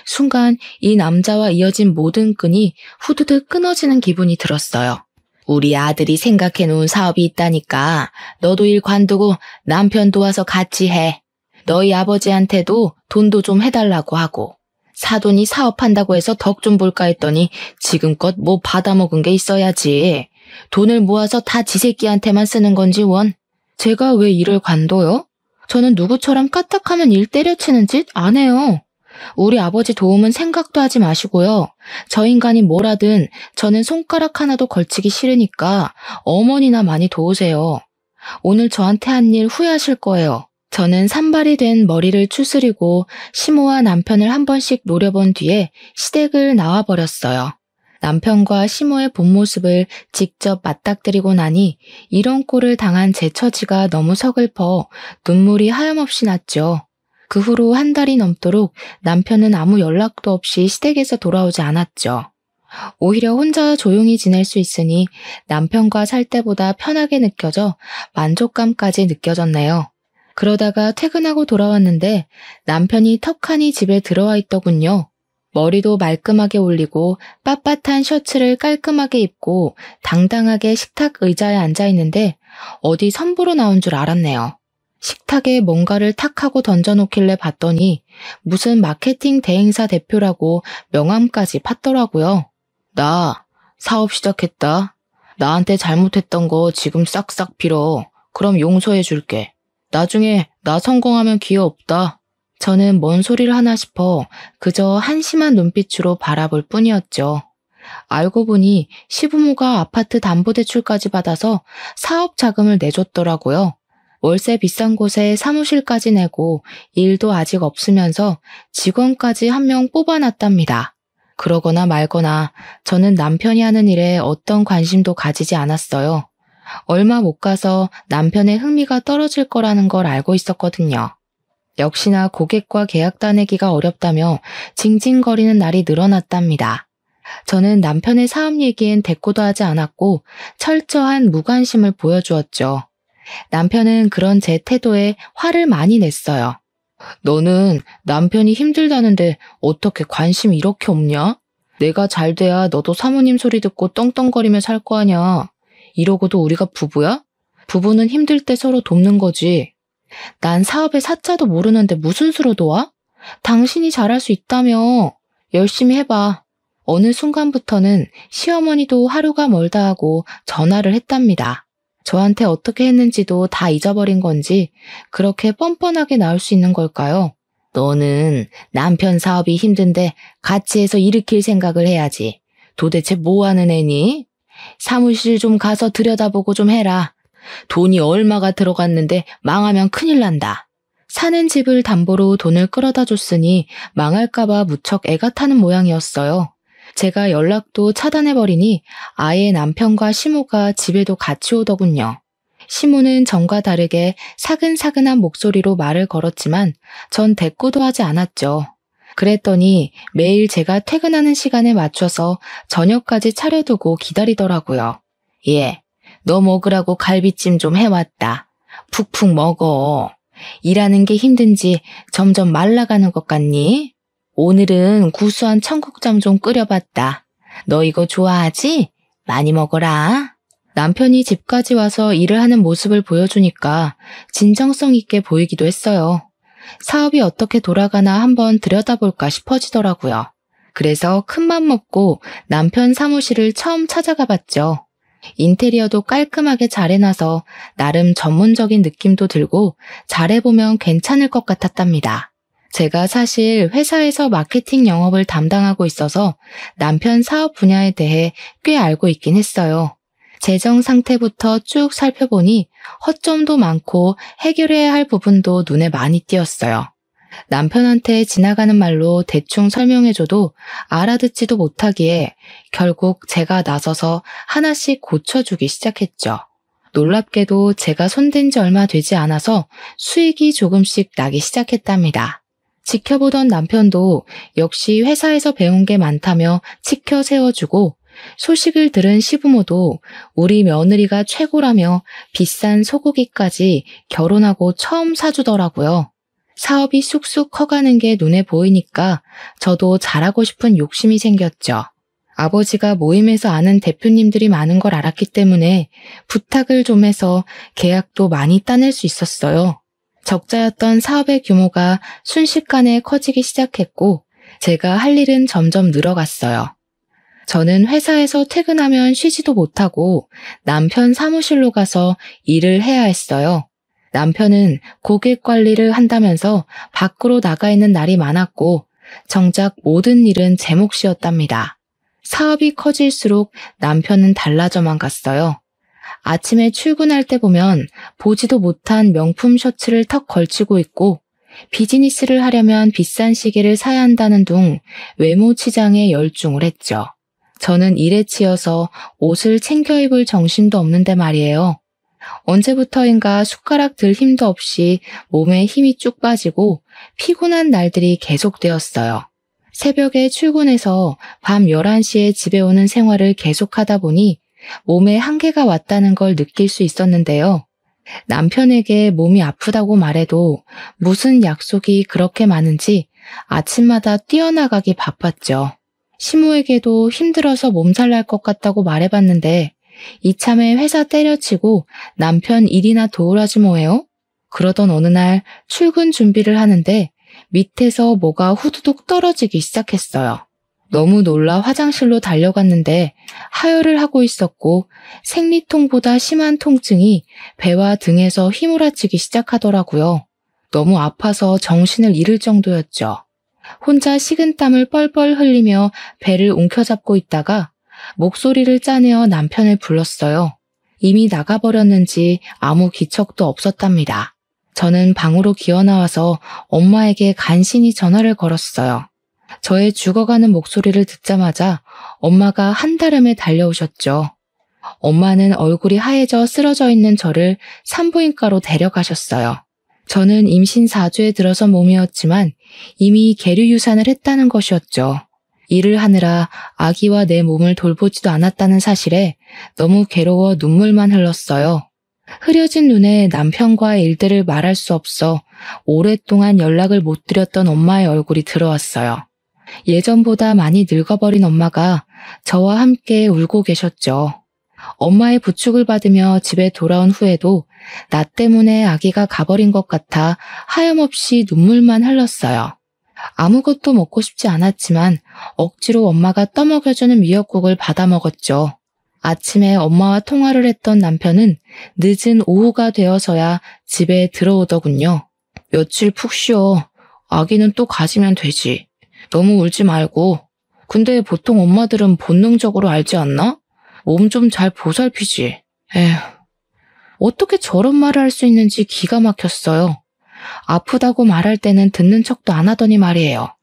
순간 이 남자와 이어진 모든 끈이 후두둑 끊어지는 기분이 들었어요. 우리 아들이 생각해놓은 사업이 있다니까 너도 일 관두고 남편 도와서 같이 해. 너희 아버지한테도 돈도 좀 해달라고 하고. 사돈이 사업한다고 해서 덕 좀 볼까 했더니 지금껏 뭐 받아먹은 게 있어야지. 돈을 모아서 다 지 새끼한테만 쓰는 건지 원. 제가 왜 일을 관둬요? 저는 누구처럼 까딱하면 일 때려치는 짓 안 해요. 우리 아버지 도움은 생각도 하지 마시고요. 저 인간이 뭘 하든 저는 손가락 하나도 걸치기 싫으니까 어머니나 많이 도우세요. 오늘 저한테 한 일 후회하실 거예요. 저는 산발이 된 머리를 추스리고 시모와 남편을 한 번씩 노려본 뒤에 시댁을 나와버렸어요. 남편과 시모의 본 모습을 직접 맞닥뜨리고 나니 이런 꼴을 당한 제 처지가 너무 서글퍼 눈물이 하염없이 났죠. 그 후로 한 달이 넘도록 남편은 아무 연락도 없이 시댁에서 돌아오지 않았죠. 오히려 혼자 조용히 지낼 수 있으니 남편과 살 때보다 편하게 느껴져 만족감까지 느껴졌네요. 그러다가 퇴근하고 돌아왔는데 남편이 턱하니 집에 들어와 있더군요. 머리도 말끔하게 올리고 빳빳한 셔츠를 깔끔하게 입고 당당하게 식탁 의자에 앉아 있는데 어디 선보러 나온 줄 알았네요. 식탁에 뭔가를 탁 하고 던져놓길래 봤더니 무슨 마케팅 대행사 대표라고 명함까지 팠더라고요. 나 사업 시작했다. 나한테 잘못했던 거 지금 싹싹 빌어. 그럼 용서해 줄게. 나중에 나 성공하면 기회 없다. 저는 뭔 소리를 하나 싶어 그저 한심한 눈빛으로 바라볼 뿐이었죠. 알고 보니 시부모가 아파트 담보대출까지 받아서 사업 자금을 내줬더라고요. 월세 비싼 곳에 사무실까지 내고 일도 아직 없으면서 직원까지 한 명 뽑아놨답니다. 그러거나 말거나 저는 남편이 하는 일에 어떤 관심도 가지지 않았어요. 얼마 못 가서 남편의 흥미가 떨어질 거라는 걸 알고 있었거든요. 역시나 고객과 계약 따내기가 어렵다며 징징거리는 날이 늘어났답니다. 저는 남편의 사업 얘기엔 대꾸도 하지 않았고 철저한 무관심을 보여주었죠. 남편은 그런 제 태도에 화를 많이 냈어요. 너는 남편이 힘들다는데 어떻게 관심이 이렇게 없냐? 내가 잘 돼야 너도 사모님 소리 듣고 떵떵거리며 살 거 아냐. 이러고도 우리가 부부야? 부부는 힘들 때 서로 돕는 거지. 난 사업의 사자도 모르는데 무슨 수로 도와? 당신이 잘할 수 있다며. 열심히 해봐. 어느 순간부터는 시어머니도 하루가 멀다 하고 전화를 했답니다. 저한테 어떻게 했는지도 다 잊어버린 건지 그렇게 뻔뻔하게 나올 수 있는 걸까요? 너는 남편 사업이 힘든데 같이 해서 일으킬 생각을 해야지. 도대체 뭐 하는 애니? 사무실 좀 가서 들여다보고 좀 해라. 돈이 얼마가 들어갔는데 망하면 큰일 난다. 사는 집을 담보로 돈을 끌어다 줬으니 망할까봐 무척 애가 타는 모양이었어요. 제가 연락도 차단해버리니 아예 남편과 시모가 집에도 같이 오더군요. 시모는 전과 다르게 사근사근한 목소리로 말을 걸었지만 전 대꾸도 하지 않았죠. 그랬더니 매일 제가 퇴근하는 시간에 맞춰서 저녁까지 차려두고 기다리더라고요. 예, 너 먹으라고 갈비찜 좀 해왔다. 푹푹 먹어. 일하는 게 힘든지 점점 말라가는 것 같니? 오늘은 구수한 청국장 좀 끓여봤다. 너 이거 좋아하지? 많이 먹어라. 남편이 집까지 와서 일을 하는 모습을 보여주니까 진정성 있게 보이기도 했어요. 사업이 어떻게 돌아가나 한번 들여다볼까 싶어지더라고요. 그래서 큰맘 먹고 남편 사무실을 처음 찾아가 봤죠. 인테리어도 깔끔하게 잘 해놔서 나름 전문적인 느낌도 들고 잘해보면 괜찮을 것 같았답니다. 제가 사실 회사에서 마케팅 영업을 담당하고 있어서 남편 사업 분야에 대해 꽤 알고 있긴 했어요. 재정 상태부터 쭉 살펴보니 허점도 많고 해결해야 할 부분도 눈에 많이 띄었어요. 남편한테 지나가는 말로 대충 설명해줘도 알아듣지도 못하기에 결국 제가 나서서 하나씩 고쳐주기 시작했죠. 놀랍게도 제가 손댄 지 얼마 되지 않아서 수익이 조금씩 나기 시작했답니다. 지켜보던 남편도 역시 회사에서 배운 게 많다며 치켜 세워주고 소식을 들은 시부모도 우리 며느리가 최고라며 비싼 소고기까지 결혼하고 처음 사주더라고요. 사업이 쑥쑥 커가는 게 눈에 보이니까 저도 잘하고 싶은 욕심이 생겼죠. 아버지가 모임에서 아는 대표님들이 많은 걸 알았기 때문에 부탁을 좀 해서 계약도 많이 따낼 수 있었어요. 적자였던 사업의 규모가 순식간에 커지기 시작했고 제가 할 일은 점점 늘어갔어요. 저는 회사에서 퇴근하면 쉬지도 못하고 남편 사무실로 가서 일을 해야 했어요. 남편은 고객 관리를 한다면서 밖으로 나가 있는 날이 많았고 정작 모든 일은 제 몫이었답니다. 사업이 커질수록 남편은 달라져만 갔어요. 아침에 출근할 때 보면 보지도 못한 명품 셔츠를 턱 걸치고 있고 비즈니스를 하려면 비싼 시계를 사야 한다는 둥 외모 치장에 열중을 했죠. 저는 일에 치여서 옷을 챙겨 입을 정신도 없는데 말이에요. 언제부터인가 숟가락 들 힘도 없이 몸에 힘이 쭉 빠지고 피곤한 날들이 계속되었어요. 새벽에 출근해서 밤 11시에 집에 오는 생활을 계속하다 보니 몸에 한계가 왔다는 걸 느낄 수 있었는데요. 남편에게 몸이 아프다고 말해도 무슨 약속이 그렇게 많은지 아침마다 뛰어나가기 바빴죠. 시모에게도 힘들어서 몸살 날 것 같다고 말해봤는데 이참에 회사 때려치고 남편 일이나 도우라지 뭐예요? 그러던 어느 날 출근 준비를 하는데 밑에서 뭐가 후두둑 떨어지기 시작했어요. 너무 놀라 화장실로 달려갔는데 하혈을 하고 있었고 생리통보다 심한 통증이 배와 등에서 휘몰아치기 시작하더라고요. 너무 아파서 정신을 잃을 정도였죠. 혼자 식은땀을 뻘뻘 흘리며 배를 움켜잡고 있다가 목소리를 짜내어 남편을 불렀어요. 이미 나가버렸는지 아무 기척도 없었답니다. 저는 방으로 기어나와서 엄마에게 간신히 전화를 걸었어요. 저의 죽어가는 목소리를 듣자마자 엄마가 한달음에 달려오셨죠. 엄마는 얼굴이 하얘져 쓰러져 있는 저를 산부인과로 데려가셨어요. 저는 임신 4주에 들어선 몸이었지만 이미 계류유산을 했다는 것이었죠. 일을 하느라 아기와 내 몸을 돌보지도 않았다는 사실에 너무 괴로워 눈물만 흘렀어요. 흐려진 눈에 남편과의 일들을 말할 수 없어 오랫동안 연락을 못 드렸던 엄마의 얼굴이 들어왔어요. 예전보다 많이 늙어버린 엄마가 저와 함께 울고 계셨죠. 엄마의 부축을 받으며 집에 돌아온 후에도 나 때문에 아기가 가버린 것 같아 하염없이 눈물만 흘렀어요. 아무것도 먹고 싶지 않았지만 억지로 엄마가 떠먹여주는 미역국을 받아 먹었죠. 아침에 엄마와 통화를 했던 남편은 늦은 오후가 되어서야 집에 들어오더군요. 며칠 푹 쉬어. 아기는 또 가지면 되지. 너무 울지 말고. 근데 보통 엄마들은 본능적으로 알지 않나? 몸 좀 잘 보살피지. 에휴. 어떻게 저런 말을 할 수 있는지 기가 막혔어요. 아프다고 말할 때는 듣는 척도 안 하더니 말이에요.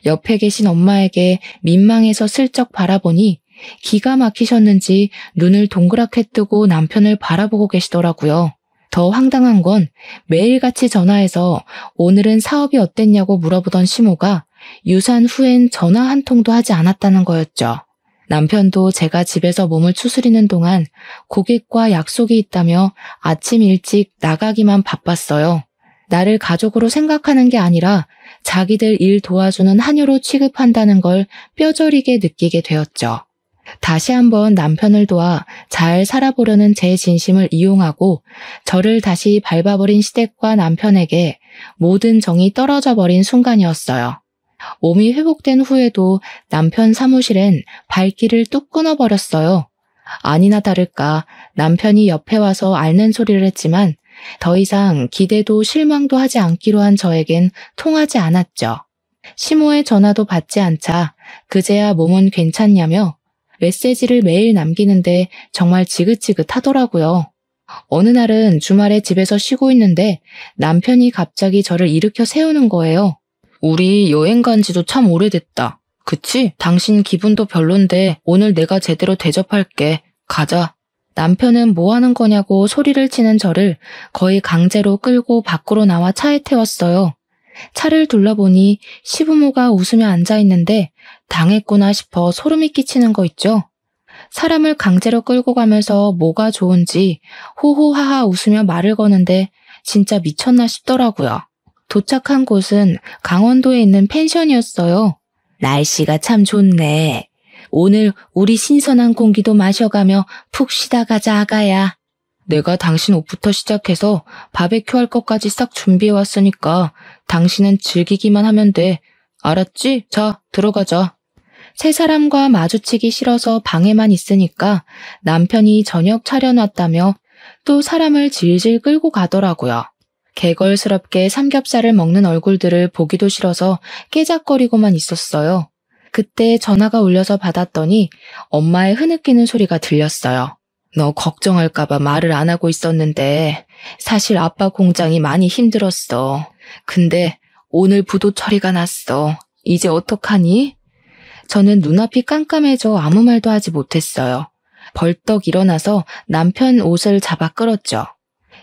옆에 계신 엄마에게 민망해서 슬쩍 바라보니 기가 막히셨는지 눈을 동그랗게 뜨고 남편을 바라보고 계시더라고요. 더 황당한 건 매일같이 전화해서 오늘은 사업이 어땠냐고 물어보던 시모가 유산 후엔 전화 한 통도 하지 않았다는 거였죠. 남편도 제가 집에서 몸을 추스리는 동안 고객과 약속이 있다며 아침 일찍 나가기만 바빴어요. 나를 가족으로 생각하는 게 아니라 자기들 일 도와주는 하녀로 취급한다는 걸 뼈저리게 느끼게 되었죠. 다시 한번 남편을 도와 잘 살아보려는 제 진심을 이용하고 저를 다시 밟아버린 시댁과 남편에게 모든 정이 떨어져 버린 순간이었어요. 몸이 회복된 후에도 남편 사무실엔 발길을 뚝 끊어버렸어요. 아니나 다를까 남편이 옆에 와서 앓는 소리를 했지만 더 이상 기대도 실망도 하지 않기로 한 저에겐 통하지 않았죠. 시모의 전화도 받지 않자 그제야 몸은 괜찮냐며 메시지를 매일 남기는데 정말 지긋지긋하더라고요. 어느 날은 주말에 집에서 쉬고 있는데 남편이 갑자기 저를 일으켜 세우는 거예요. 우리 여행 간 지도 참 오래됐다. 그치? 당신 기분도 별론데 오늘 내가 제대로 대접할게. 가자. 남편은 뭐 하는 거냐고 소리를 치는 저를 거의 강제로 끌고 밖으로 나와 차에 태웠어요. 차를 둘러보니 시부모가 웃으며 앉아있는데 당했구나 싶어 소름이 끼치는 거 있죠? 사람을 강제로 끌고 가면서 뭐가 좋은지 호호하하 웃으며 말을 거는데 진짜 미쳤나 싶더라고요. 도착한 곳은 강원도에 있는 펜션이었어요. 날씨가 참 좋네. 오늘 우리 신선한 공기도 마셔가며 푹 쉬다 가자 아가야. 내가 당신 옷부터 시작해서 바베큐 할 것까지 싹 준비해왔으니까 당신은 즐기기만 하면 돼. 알았지? 자, 들어가자. 세 사람과 마주치기 싫어서 방에만 있으니까 남편이 저녁 차려놨다며 또 사람을 질질 끌고 가더라고요. 개걸스럽게 삼겹살을 먹는 얼굴들을 보기도 싫어서 깨작거리고만 있었어요. 그때 전화가 울려서 받았더니 엄마의 흐느끼는 소리가 들렸어요. 너 걱정할까봐 말을 안 하고 있었는데 사실 아빠 공장이 많이 힘들었어. 근데 오늘 부도 처리가 났어. 이제 어떡하니? 저는 눈앞이 깜깜해져 아무 말도 하지 못했어요. 벌떡 일어나서 남편 옷을 잡아 끌었죠.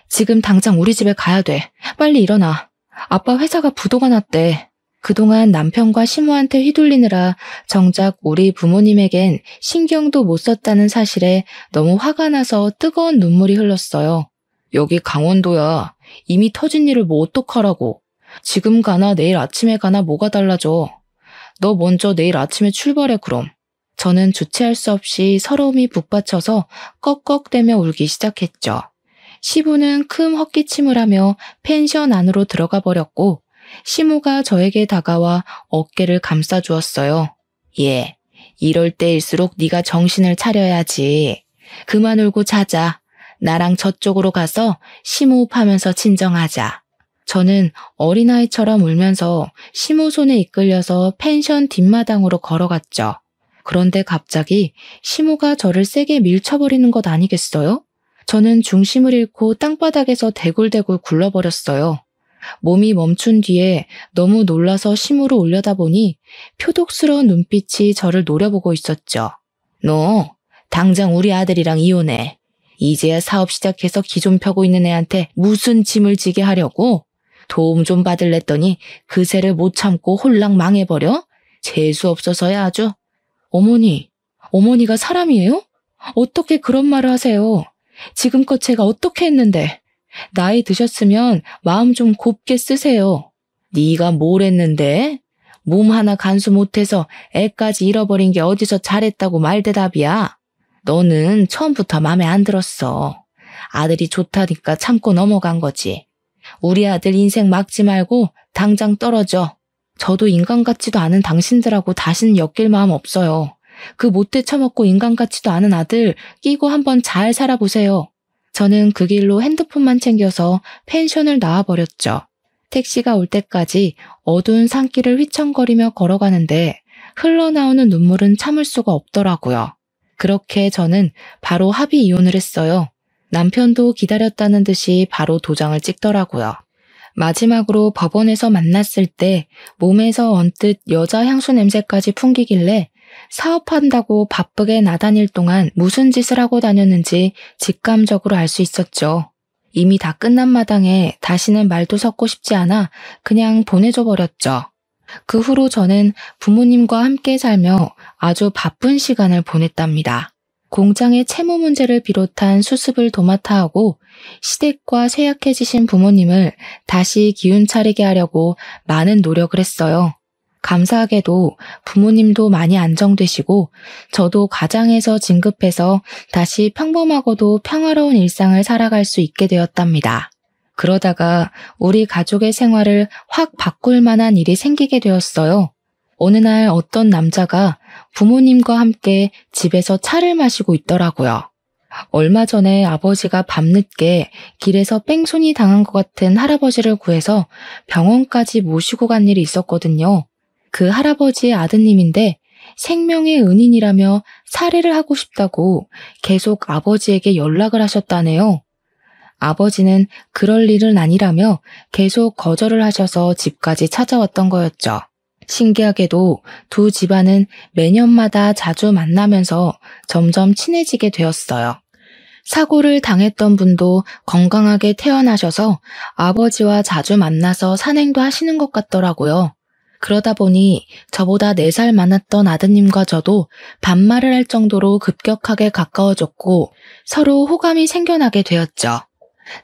지금 당장 우리 집에 가야 돼. 빨리 일어나. 아빠 회사가 부도가 났대. 그동안 남편과 시모한테 휘둘리느라 정작 우리 부모님에겐 신경도 못 썼다는 사실에 너무 화가 나서 뜨거운 눈물이 흘렀어요. 여기 강원도야. 이미 터진 일을 뭐 어떡하라고. 지금 가나 내일 아침에 가나 뭐가 달라져. 너 먼저 내일 아침에 출발해 그럼. 저는 주체할 수 없이 서러움이 북받쳐서 꺽꺽대며 울기 시작했죠. 시부는 큰 헛기침을 하며 펜션 안으로 들어가 버렸고 시모가 저에게 다가와 어깨를 감싸주었어요. 예, 이럴 때일수록 네가 정신을 차려야지. 그만 울고 자자. 나랑 저쪽으로 가서 심호흡하면서 진정하자. 저는 어린아이처럼 울면서 시모 손에 이끌려서 펜션 뒷마당으로 걸어갔죠. 그런데 갑자기 시모가 저를 세게 밀쳐버리는 것 아니겠어요? 저는 중심을 잃고 땅바닥에서 대굴대굴 굴러버렸어요. 몸이 멈춘 뒤에 너무 놀라서 심으로 올려다보니 표독스러운 눈빛이 저를 노려보고 있었죠. 너 당장 우리 아들이랑 이혼해. 이제야 사업 시작해서 기 좀 펴고 있는 애한테 무슨 짐을 지게 하려고? 도움 좀 받을랬더니 그새를 못 참고 홀랑 망해버려? 재수 없어서야 아주. 어머니가 사람이에요? 어떻게 그런 말을 하세요? 지금껏 제가 어떻게 했는데. 나이 드셨으면 마음 좀 곱게 쓰세요. 네가 뭘 했는데? 몸 하나 간수 못해서 애까지 잃어버린 게 어디서 잘했다고 말대답이야. 너는 처음부터 맘에 안 들었어. 아들이 좋다니까 참고 넘어간 거지. 우리 아들 인생 막지 말고 당장 떨어져. 저도 인간 같지도 않은 당신들하고 다시는 엮일 마음 없어요. 그 못돼 처먹고 인간 같지도 않은 아들 끼고 한번 잘 살아보세요. 저는 그 길로 핸드폰만 챙겨서 펜션을 나와버렸죠. 택시가 올 때까지 어두운 산길을 휘청거리며 걸어가는데 흘러나오는 눈물은 참을 수가 없더라고요. 그렇게 저는 바로 합의 이혼을 했어요. 남편도 기다렸다는 듯이 바로 도장을 찍더라고요. 마지막으로 법원에서 만났을 때 몸에서 언뜻 여자 향수 냄새까지 풍기길래 사업한다고 바쁘게 나다닐 동안 무슨 짓을 하고 다녔는지 직감적으로 알 수 있었죠. 이미 다 끝난 마당에 다시는 말도 섞고 싶지 않아 그냥 보내줘 버렸죠. 그 후로 저는 부모님과 함께 살며 아주 바쁜 시간을 보냈답니다. 공장의 채무 문제를 비롯한 수습을 도맡아 하고 시댁과 쇠약해지신 부모님을 다시 기운 차리게 하려고 많은 노력을 했어요. 감사하게도 부모님도 많이 안정되시고 저도 가장에서 진급해서 다시 평범하고도 평화로운 일상을 살아갈 수 있게 되었답니다. 그러다가 우리 가족의 생활을 확 바꿀 만한 일이 생기게 되었어요. 어느 날 어떤 남자가 부모님과 함께 집에서 차를 마시고 있더라고요. 얼마 전에 아버지가 밤늦게 길에서 뺑소니 당한 것 같은 할아버지를 구해서 병원까지 모시고 간 일이 있었거든요. 그 할아버지의 아드님인데 생명의 은인이라며 살해를 하고 싶다고 계속 아버지에게 연락을 하셨다네요. 아버지는 그럴 일은 아니라며 계속 거절을 하셔서 집까지 찾아왔던 거였죠. 신기하게도 두 집안은 매년마다 자주 만나면서 점점 친해지게 되었어요. 사고를 당했던 분도 건강하게 퇴원하셔서 아버지와 자주 만나서 산행도 하시는 것 같더라고요. 그러다 보니 저보다 4살 많았던 아드님과 저도 반말을 할 정도로 급격하게 가까워졌고 서로 호감이 생겨나게 되었죠.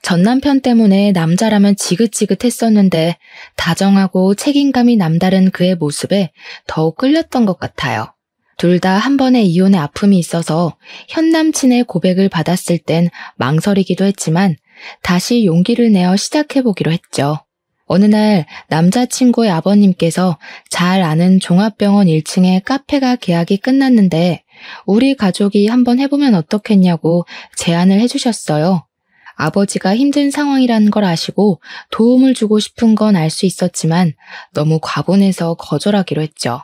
전 남편 때문에 남자라면 지긋지긋했었는데 다정하고 책임감이 남다른 그의 모습에 더욱 끌렸던 것 같아요. 둘 다 한 번의 이혼의 아픔이 있어서 현 남친의 고백을 받았을 땐 망설이기도 했지만 다시 용기를 내어 시작해보기로 했죠. 어느 날 남자친구의 아버님께서 잘 아는 종합병원 1층에 카페가 계약이 끝났는데 우리 가족이 한번 해보면 어떻겠냐고 제안을 해주셨어요. 아버지가 힘든 상황이라는 걸 아시고 도움을 주고 싶은 건 알 수 있었지만 너무 과분해서 거절하기로 했죠.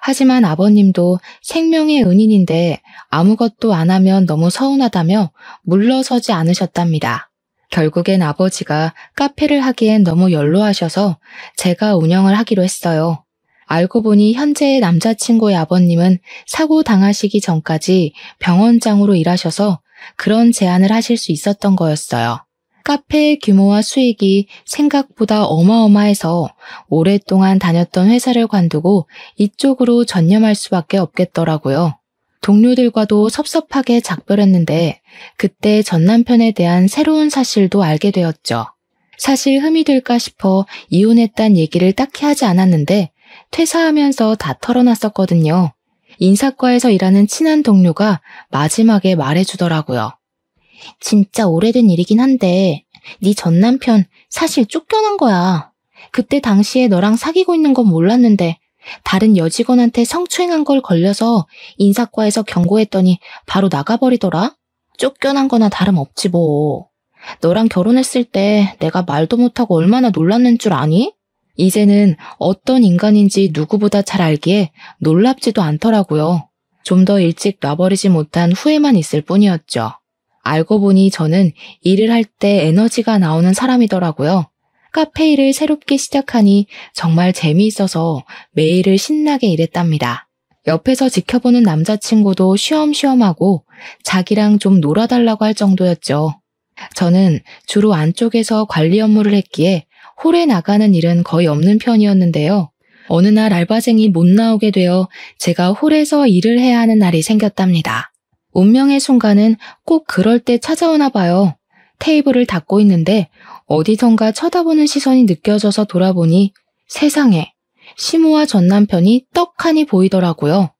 하지만 아버님도 생명의 은인인데 아무것도 안 하면 너무 서운하다며 물러서지 않으셨답니다. 결국엔 아버지가 카페를 하기엔 너무 연로하셔서 제가 운영을 하기로 했어요. 알고 보니 현재의 남자친구의 아버님은 사고 당하시기 전까지 병원장으로 일하셔서 그런 제안을 하실 수 있었던 거였어요. 카페의 규모와 수익이 생각보다 어마어마해서 오랫동안 다녔던 회사를 관두고 이쪽으로 전념할 수밖에 없겠더라고요. 동료들과도 섭섭하게 작별했는데 그때 전 남편에 대한 새로운 사실도 알게 되었죠. 사실 흠이 될까 싶어 이혼했단 얘기를 딱히 하지 않았는데 퇴사하면서 다 털어놨었거든요. 인사과에서 일하는 친한 동료가 마지막에 말해주더라고요. 진짜 오래된 일이긴 한데 네 전 남편 사실 쫓겨난 거야. 그때 당시에 너랑 사귀고 있는 건 몰랐는데 다른 여직원한테 성추행한 걸 걸려서 인사과에서 경고했더니 바로 나가버리더라. 쫓겨난 거나 다름없지 뭐. 너랑 결혼했을 때 내가 말도 못하고 얼마나 놀랐는 줄 아니? 이제는 어떤 인간인지 누구보다 잘 알기에 놀랍지도 않더라고요. 좀 더 일찍 놔버리지 못한 후회만 있을 뿐이었죠. 알고 보니 저는 일을 할 때 에너지가 나오는 사람이더라고요. 카페 일을 새롭게 시작하니 정말 재미있어서 매일을 신나게 일했답니다. 옆에서 지켜보는 남자친구도 쉬엄쉬엄하고 자기랑 좀 놀아달라고 할 정도였죠. 저는 주로 안쪽에서 관리 업무를 했기에 홀에 나가는 일은 거의 없는 편이었는데요. 어느 날 알바생이 못 나오게 되어 제가 홀에서 일을 해야 하는 날이 생겼답니다. 운명의 순간은 꼭 그럴 때 찾아오나 봐요. 테이블을 닫고 있는데 어디선가 쳐다보는 시선이 느껴져서 돌아보니 세상에 시모와 전 남편이 떡하니 보이더라고요.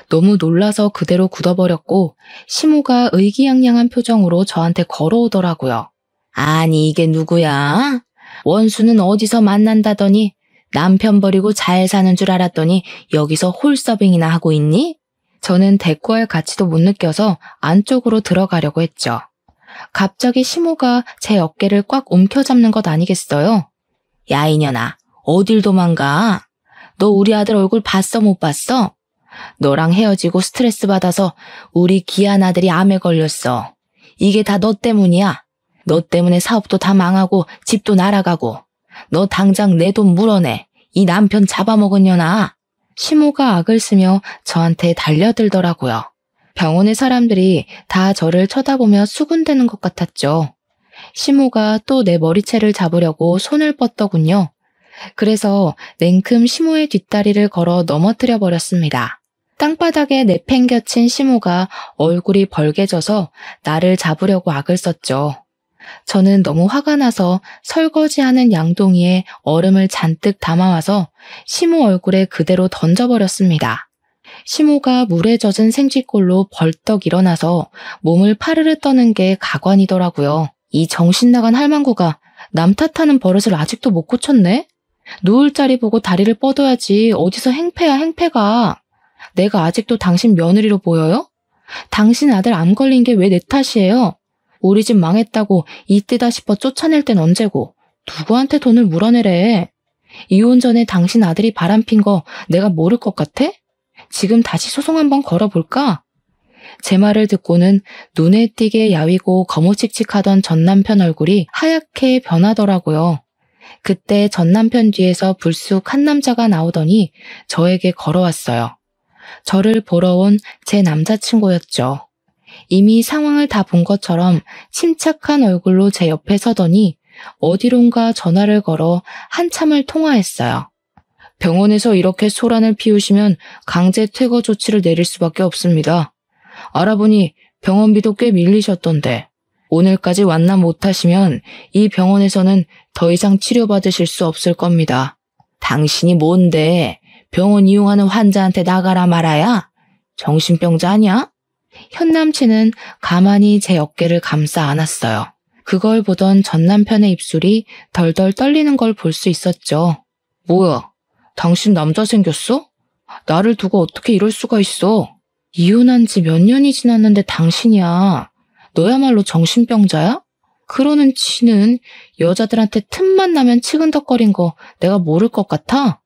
너무 놀라서 그대로 굳어버렸고 시모가 의기양양한 표정으로 저한테 걸어오더라고요. 아니 이게 누구야? 원수는 어디서 만난다더니 남편 버리고 잘 사는 줄 알았더니 여기서 홀서빙이나 하고 있니? 저는 대꾸할 가치도 못 느껴서 안쪽으로 들어가려고 했죠. 갑자기 시모가 제 어깨를 꽉 움켜잡는 것 아니겠어요? 야 이년아, 어딜 도망가? 너 우리 아들 얼굴 봤어 못 봤어? 너랑 헤어지고 스트레스 받아서 우리 귀한 아들이 암에 걸렸어. 이게 다 너 때문이야. 너 때문에 사업도 다 망하고 집도 날아가고. 너 당장 내 돈 물어내. 이 남편 잡아먹은 년아. 시모가 악을 쓰며 저한테 달려들더라고요. 병원의 사람들이 다 저를 쳐다보며 수군대는 것 같았죠. 시모가 또 내 머리채를 잡으려고 손을 뻗더군요. 그래서 냉큼 시모의 뒷다리를 걸어 넘어뜨려 버렸습니다. 땅바닥에 내팽겨친 시모가 얼굴이 벌개져서 나를 잡으려고 악을 썼죠. 저는 너무 화가 나서 설거지하는 양동이에 얼음을 잔뜩 담아와서 시모 얼굴에 그대로 던져버렸습니다. 시모가 물에 젖은 생쥐꼴로 벌떡 일어나서 몸을 파르르 떠는 게 가관이더라고요. 이 정신 나간 할망구가 남 탓하는 버릇을 아직도 못 고쳤네? 누울 자리 보고 다리를 뻗어야지 어디서 행패야 행패가. 내가 아직도 당신 며느리로 보여요? 당신 아들 암 걸린 게 왜 내 탓이에요? 우리 집 망했다고 이때다 싶어 쫓아낼 땐 언제고 누구한테 돈을 물어내래. 이혼 전에 당신 아들이 바람핀 거 내가 모를 것 같아? 지금 다시 소송 한번 걸어볼까? 제 말을 듣고는 눈에 띄게 야위고 거무칙칙하던 전 남편 얼굴이 하얗게 변하더라고요. 그때 전 남편 뒤에서 불쑥 한 남자가 나오더니 저에게 걸어왔어요. 저를 보러 온 제 남자친구였죠. 이미 상황을 다 본 것처럼 침착한 얼굴로 제 옆에 서더니 어디론가 전화를 걸어 한참을 통화했어요. 병원에서 이렇게 소란을 피우시면 강제 퇴거 조치를 내릴 수밖에 없습니다. 알아보니 병원비도 꽤 밀리셨던데 오늘까지 완납 못하시면 이 병원에서는 더 이상 치료받으실 수 없을 겁니다. 당신이 뭔데 병원 이용하는 환자한테 나가라 말아야? 정신병자 아니야? 현 남친은 가만히 제 어깨를 감싸 안았어요. 그걸 보던 전 남편의 입술이 덜덜 떨리는 걸 볼 수 있었죠. 뭐야? 당신 남자 생겼어? 나를 두고 어떻게 이럴 수가 있어? 이혼한 지 몇 년이 지났는데 당신이야. 너야말로 정신병자야? 그러는 지는 여자들한테 틈만 나면 치근덕거린 거 내가 모를 것 같아?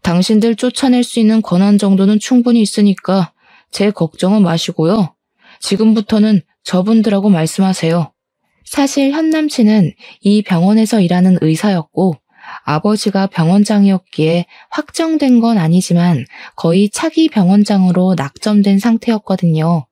당신들 쫓아낼 수 있는 권한 정도는 충분히 있으니까 제 걱정은 마시고요. 지금부터는 저분들하고 말씀하세요. 사실 현 남친은 이 병원에서 일하는 의사였고 아버지가 병원장이었기에 확정된 건 아니지만 거의 차기 병원장으로 낙점된 상태였거든요.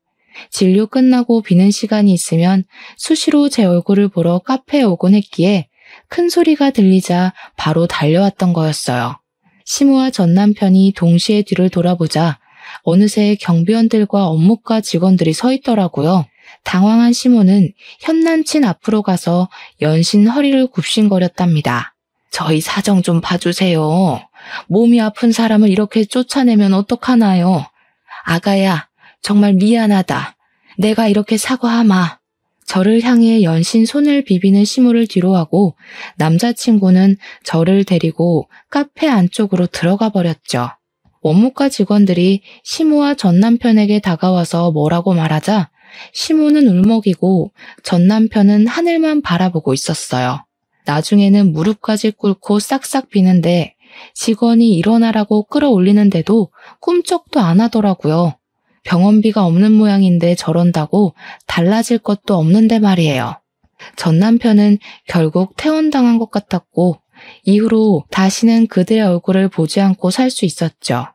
진료 끝나고 비는 시간이 있으면 수시로 제 얼굴을 보러 카페에 오곤 했기에 큰 소리가 들리자 바로 달려왔던 거였어요. 시모와 전 남편이 동시에 뒤를 돌아보자 어느새 경비원들과 업무과 직원들이 서 있더라고요. 당황한 시모는 현 남친 앞으로 가서 연신 허리를 굽신거렸답니다. 저희 사정 좀 봐주세요. 몸이 아픈 사람을 이렇게 쫓아내면 어떡하나요? 아가야, 정말 미안하다. 내가 이렇게 사과하마. 저를 향해 연신 손을 비비는 시모를 뒤로하고 남자친구는 저를 데리고 카페 안쪽으로 들어가 버렸죠. 원무과 직원들이 시모와 전 남편에게 다가와서 뭐라고 말하자 시모는 울먹이고 전 남편은 하늘만 바라보고 있었어요. 나중에는 무릎까지 꿇고 싹싹 비는데 직원이 일어나라고 끌어올리는데도 꿈쩍도 안 하더라고요. 병원비가 없는 모양인데 저런다고 달라질 것도 없는데 말이에요. 전 남편은 결국 퇴원당한 것 같았고 이후로 다시는 그들의 얼굴을 보지 않고 살 수 있었죠.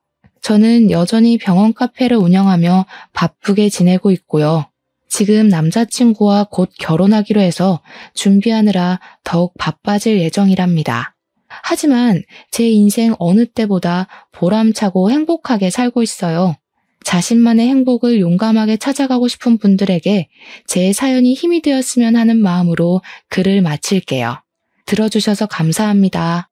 저는 여전히 병원 카페를 운영하며 바쁘게 지내고 있고요. 지금 남자친구와 곧 결혼하기로 해서 준비하느라 더욱 바빠질 예정이랍니다. 하지만 제 인생 어느 때보다 보람차고 행복하게 살고 있어요. 자신만의 행복을 용감하게 찾아가고 싶은 분들에게 제 사연이 힘이 되었으면 하는 마음으로 글을 마칠게요. 들어주셔서 감사합니다.